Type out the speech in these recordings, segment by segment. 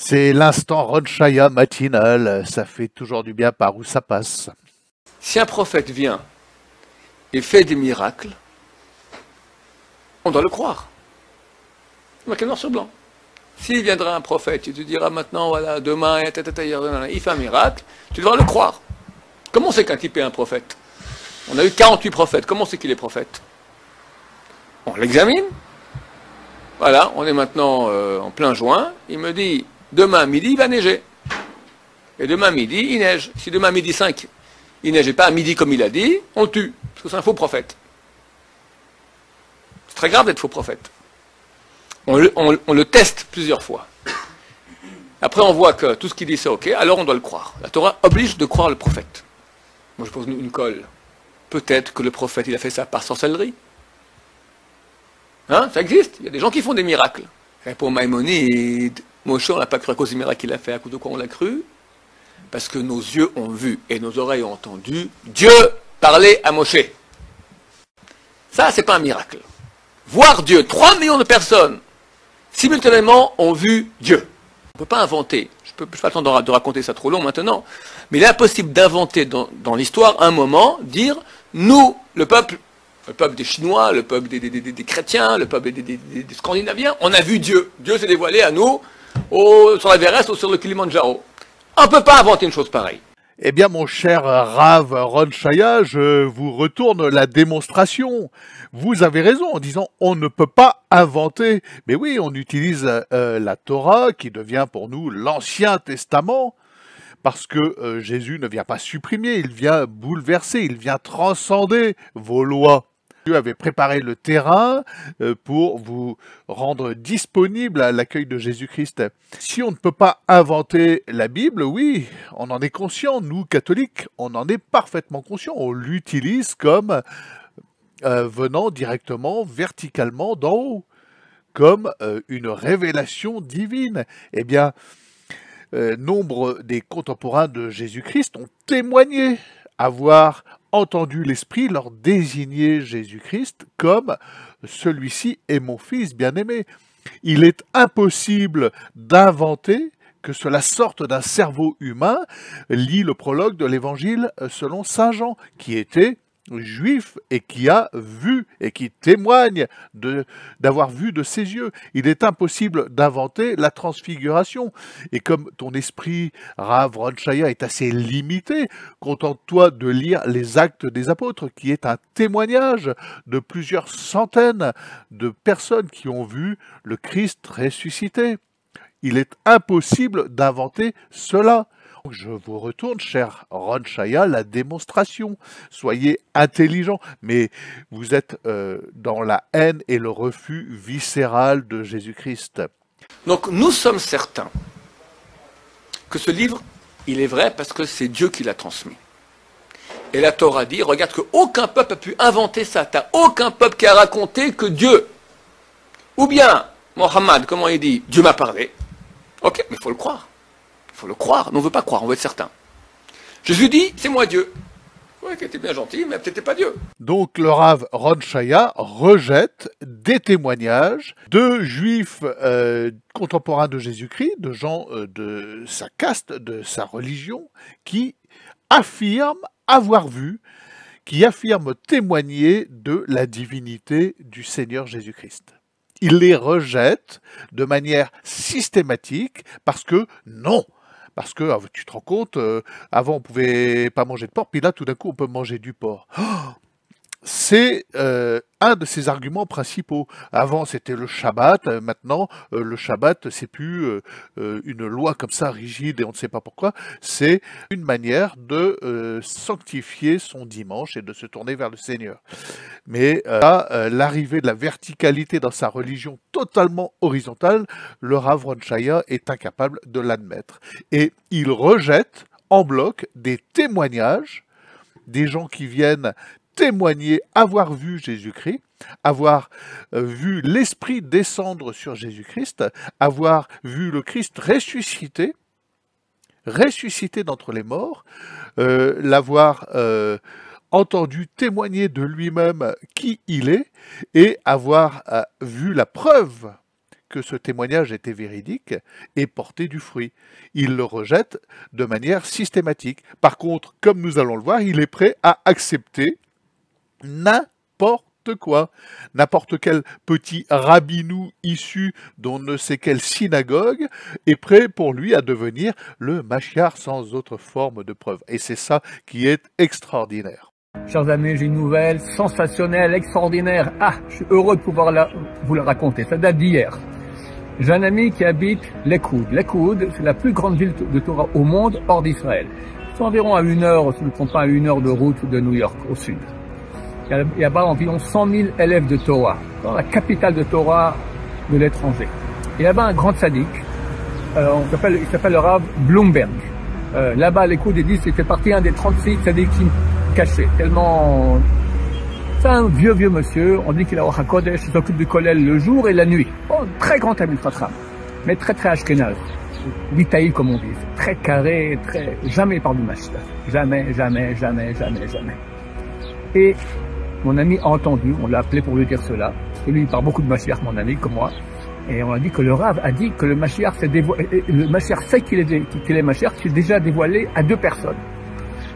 C'est l'instant Ronchaya matinal, ça fait toujours du bien par où ça passe. Si un prophète vient et fait des miracles, on doit le croire. C'est marqué noir sur blanc. S'il viendra un prophète, tu te diras maintenant, voilà, demain, il fait un miracle, tu devras le croire. Comment c'est qu'un type est un prophète? On a eu 48 prophètes, comment c'est qu'il est prophète? On l'examine. Voilà, on est maintenant en plein juin, il me dit, demain midi, il va neiger. Et demain midi, il neige. Si demain midi 5, il neigeait pas à midi comme il a dit, on le tue, parce que c'est un faux prophète. C'est très grave d'être faux prophète. On le teste plusieurs fois. Après, on voit que tout ce qu'il dit, c'est OK, alors on doit le croire. La Torah oblige de croire le prophète. Moi, je pose une colle. Peut-être que le prophète, il a fait ça par sorcellerie. Hein, ça existe. Il y a des gens qui font des miracles. Et pour Maïmonide, Moshe, on n'a pas cru à cause des miracles qu'il a fait. À cause de quoi on l'a cru? Parce que nos yeux ont vu et nos oreilles ont entendu Dieu parler à Moshe. Ça, c'est pas un miracle. Voir Dieu, 3 millions de personnes simultanément ont vu Dieu. On ne peut pas inventer. Je ne peux pas attendre de raconter ça trop long maintenant. Mais il est impossible d'inventer dans l'histoire un moment, dire, nous, le peuple des Chinois, le peuple des chrétiens, le peuple des Scandinaviens, on a vu Dieu. Dieu s'est dévoilé à nous sur l'Everest ou sur le Kilimandjaro. On ne peut pas inventer une chose pareille. Eh bien, mon cher Rav Ronchaya, je vous retourne la démonstration. Vous avez raison en disant on ne peut pas inventer. Mais oui, on utilise la Torah qui devient pour nous l'Ancien Testament parce que Jésus ne vient pas supprimer, il vient bouleverser, il vient transcender vos lois. Dieu avait préparé le terrain pour vous rendre disponible à l'accueil de Jésus-Christ. Si on ne peut pas inventer la Bible, oui, on en est conscient, nous catholiques, on en est parfaitement conscient, on l'utilise comme venant directement, verticalement d'en haut, comme une révélation divine. Eh bien, nombre des contemporains de Jésus-Christ ont témoigné avoir entendu l'Esprit leur désigner Jésus-Christ comme « celui-ci est mon Fils bien-aimé ». Il est impossible d'inventer que cela sorte d'un cerveau humain, lit le prologue de l'Évangile selon saint Jean, qui était juif et qui a vu et qui témoigne d'avoir vu de ses yeux. Il est impossible d'inventer la transfiguration. Et comme ton esprit, Rav Ronchaya, est assez limité, contente-toi de lire les Actes des Apôtres, qui est un témoignage de plusieurs centaines de personnes qui ont vu le Christ ressuscité. Il est impossible d'inventer cela. Je vous retourne, cher Ronchaya, la démonstration. Soyez intelligent, mais vous êtes dans la haine et le refus viscéral de Jésus-Christ. Donc nous sommes certains que ce livre, il est vrai parce que c'est Dieu qui l'a transmis. Et la Torah dit, regarde qu'aucun peuple a pu inventer ça. T'as aucun peuple qui a raconté que Dieu, ou bien Mohammed, comment il dit, Dieu m'a parlé. Ok, mais il faut le croire. Il faut le croire. Nous, on ne veut pas croire, on veut être certain. Jésus dit, c'est moi Dieu. Oui, qui était bien gentil, mais peut-être pas Dieu. Donc le Rav Ronchaya rejette des témoignages de juifs contemporains de Jésus-Christ, de gens de sa caste, de sa religion, qui affirment avoir vu, qui affirment témoigner de la divinité du Seigneur Jésus-Christ. Il les rejette de manière systématique parce que non. Parce que, tu te rends compte, avant on pouvait pas manger de porc, puis là tout d'un coup on peut manger du porc. C'est un de ses arguments principaux. Avant, c'était le Shabbat. Maintenant, le Shabbat, c'est plus une loi comme ça, rigide, et on ne sait pas pourquoi. C'est une manière de sanctifier son dimanche et de se tourner vers le Seigneur. Mais l'arrivée de la verticalité dans sa religion totalement horizontale, le Rav Ronchaya est incapable de l'admettre. Et il rejette en bloc des témoignages des gens qui viennent témoigner avoir vu Jésus-Christ, avoir vu l'Esprit descendre sur Jésus-Christ, avoir vu le Christ ressuscité d'entre les morts, l'avoir entendu témoigner de lui-même qui il est, et avoir vu la preuve que ce témoignage était véridique et portait du fruit. Il le rejette de manière systématique. Par contre, comme nous allons le voir, il est prêt à accepter n'importe quoi. N'importe quel petit rabinou issu d'on ne sait quelle synagogue est prêt pour lui à devenir le Mashiach sans autre forme de preuve. Et c'est ça qui est extraordinaire. Chers amis, j'ai une nouvelle sensationnelle, extraordinaire. Ah, je suis heureux de pouvoir vous la raconter. Ça date d'hier. J'ai un ami qui habite Lakewood. Lakewood, c'est la plus grande ville de Torah au monde, hors d'Israël. C'est environ à 1 heure, si je ne me trompe pas, à 1 heure de route de New York, au sud. Il y a là-bas environ 100 000 élèves de Torah, dans la capitale de Torah de l'étranger. Il y a là-bas un grand tzaddik, il s'appelle le Rav Bloomberg. Là-bas, à Lakewood, ils disent qu'il fait partie d'un des 36 tzaddikim cachés. Tellement... C'est un vieux monsieur, on dit qu'il a au HaKodesh, il s'occupe du kollel le jour et la nuit. Bon, très grand ami Chacham, mais très ashkenaz. Litaï, comme on dit. Très carré, jamais il parle du Mashiach. Jamais. Et mon ami a entendu, on l'a appelé pour lui dire cela. Et lui, il parle beaucoup de Mashiach, mon ami, comme moi. Et on a dit que le Rav a dit que le Mashiach s'est dévoilé, le Mashiach sait qu'il est Mashiach, qu'il est déjà dévoilé à 2 personnes.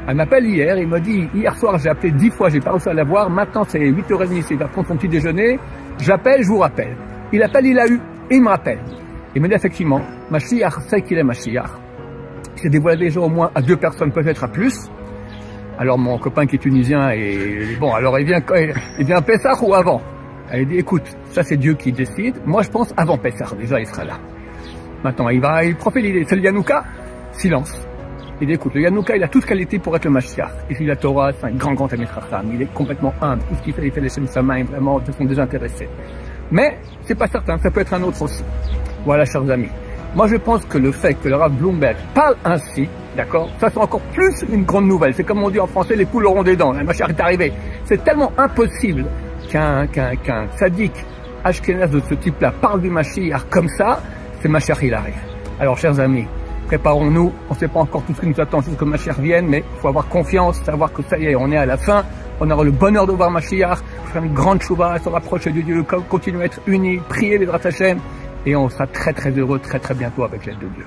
Elle m'appelle hier, il m'a dit, hier soir j'ai appelé 10 fois, j'ai pas réussi à la voir, maintenant c'est 8h30, il va prendre son petit déjeuner, j'appelle, je vous rappelle. Il appelle, il a eu, et il me rappelle. Il me dit effectivement, Mashiach sait qu'il est Mashiach. Il s'est dévoilé déjà au moins à 2 personnes, peut-être à plus. Alors mon copain qui est tunisien, et bon, alors il vient Pessah ou avant? Elle dit, écoute, ça c'est Dieu qui décide, moi je pense avant Pessah, déjà il sera là. Maintenant, il profite l'idée, c'est le Yanouka, silence. Il dit, écoute, le Yanouka, il a toute qualité pour être le Mashiach. Et puis la Torah, c'est un grand ami Chacham. Il est complètement humble. Tout ce qu'il fait, il fait les Shem Samaim, vraiment, de façon désintéressée. Mais, c'est pas certain, ça peut être un autre aussi. Voilà, chers amis. Moi, je pense que le fait que le Rav Bloomberg parle ainsi, d'accord, ça c'est encore plus une grande nouvelle. C'est comme on dit en français, les poules auront des dents. Le Mashiach est arrivé. C'est tellement impossible qu'un tzaddik ashkenaz de ce type-là parle du Mashiach comme ça, c'est Mashiach, il arrive. Alors, chers amis, préparons-nous, on ne sait pas encore tout ce qui nous attend jusqu'à Mashiach vienne, mais il faut avoir confiance, savoir que ça y est, on est à la fin, on aura le bonheur de voir Mashiach, faire une grande chouva, se rapprocher de Dieu, continuer à être unis, prier les Drat Hashem, et on sera très heureux très bientôt avec l'aide de Dieu.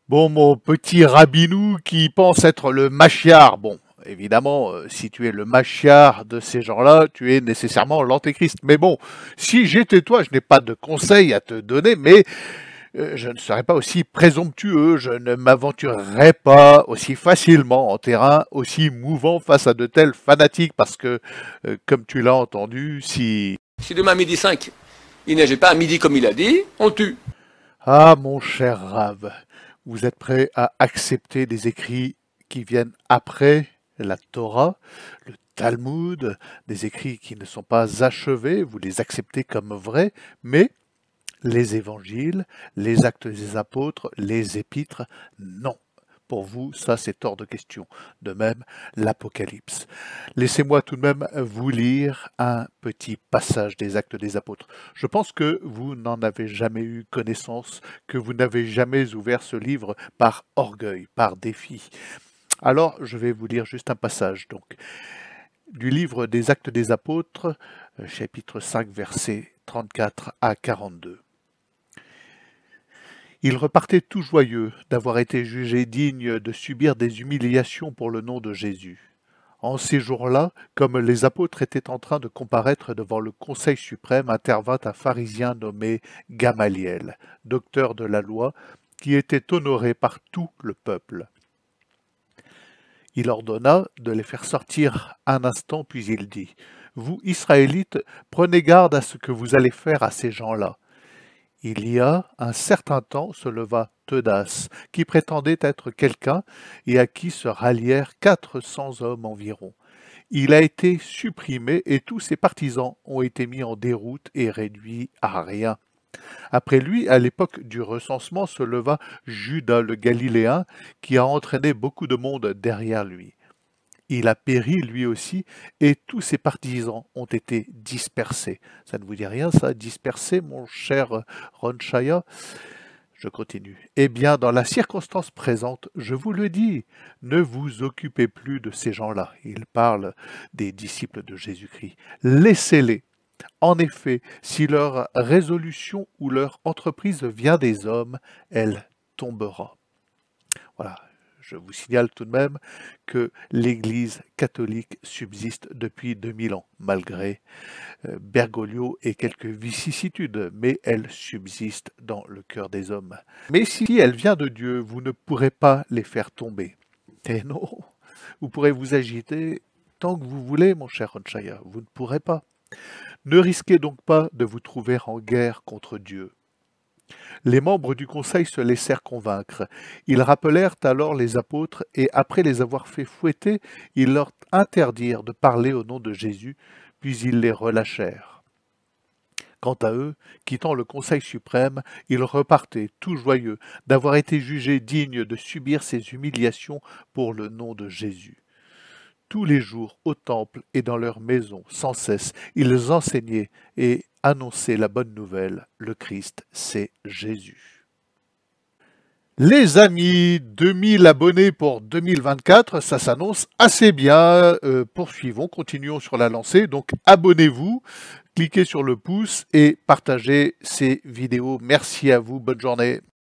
Bon, mon petit rabinou qui pense être le Mashiach, bon, évidemment, si tu es le Mashiach de ces gens-là, tu es nécessairement l'antéchrist. Mais bon, si j'étais toi, je n'ai pas de conseils à te donner, mais je ne serais pas aussi présomptueux, je ne m'aventurerais pas aussi facilement en terrain aussi mouvant face à de tels fanatiques, parce que, comme tu l'as entendu, si demain à 12h05, il neigeait pas à midi comme il a dit, on tue. Ah, mon cher Rav, vous êtes prêt à accepter des écrits qui viennent après la Torah, le Talmud, des écrits qui ne sont pas achevés, vous les acceptez comme vrais, mais les évangiles, les actes des apôtres, les épîtres, non. Pour vous, ça c'est hors de question. De même, l'Apocalypse. Laissez-moi tout de même vous lire un petit passage des actes des apôtres. Je pense que vous n'en avez jamais eu connaissance, que vous n'avez jamais ouvert ce livre par orgueil, par défi. Alors, je vais vous lire juste un passage, donc, du livre des Actes des Apôtres, chapitre 5, versets 34 à 42. Ils repartaient tout joyeux d'avoir été jugés dignes de subir des humiliations pour le nom de Jésus. En ces jours-là, comme les apôtres étaient en train de comparaître devant le Conseil suprême, intervint un pharisien nommé Gamaliel, docteur de la loi, qui était honoré par tout le peuple. Il ordonna de les faire sortir un instant, puis il dit, « Vous, Israélites, prenez garde à ce que vous allez faire à ces gens-là. » Il y a un certain temps se leva Teudas, qui prétendait être quelqu'un et à qui se rallièrent 400 hommes environ. Il a été supprimé et tous ses partisans ont été mis en déroute et réduits à rien. Après lui, à l'époque du recensement, se leva Judas le Galiléen, qui a entraîné beaucoup de monde derrière lui. Il a péri lui aussi, et tous ses partisans ont été dispersés. Ça ne vous dit rien, ça, dispersé, mon cher Ron Shaya? Je continue. Eh bien, dans la circonstance présente, je vous le dis, ne vous occupez plus de ces gens-là. Il parle des disciples de Jésus-Christ. Laissez-les. En effet, si leur résolution ou leur entreprise vient des hommes, elle tombera. Voilà, je vous signale tout de même que l'Église catholique subsiste depuis 2000 ans, malgré Bergoglio et quelques vicissitudes, mais elle subsiste dans le cœur des hommes. Mais si elle vient de Dieu, vous ne pourrez pas les faire tomber. Et non, vous pourrez vous agiter tant que vous voulez, mon cher Ronchaya, vous ne pourrez pas. Ne risquez donc pas de vous trouver en guerre contre Dieu. Les membres du conseil se laissèrent convaincre. Ils rappelèrent alors les apôtres et après les avoir fait fouetter, ils leur interdirent de parler au nom de Jésus, puis ils les relâchèrent. Quant à eux, quittant le conseil suprême, ils repartaient tout joyeux d'avoir été jugés dignes de subir ces humiliations pour le nom de Jésus. Tous les jours au temple et dans leur maison, sans cesse, ils enseignaient et annonçaient la bonne nouvelle. Le Christ, c'est Jésus. Les amis, 2000 abonnés pour 2024, ça s'annonce assez bien. Poursuivons, continuons sur la lancée. Donc abonnez-vous, cliquez sur le pouce et partagez ces vidéos. Merci à vous, bonne journée.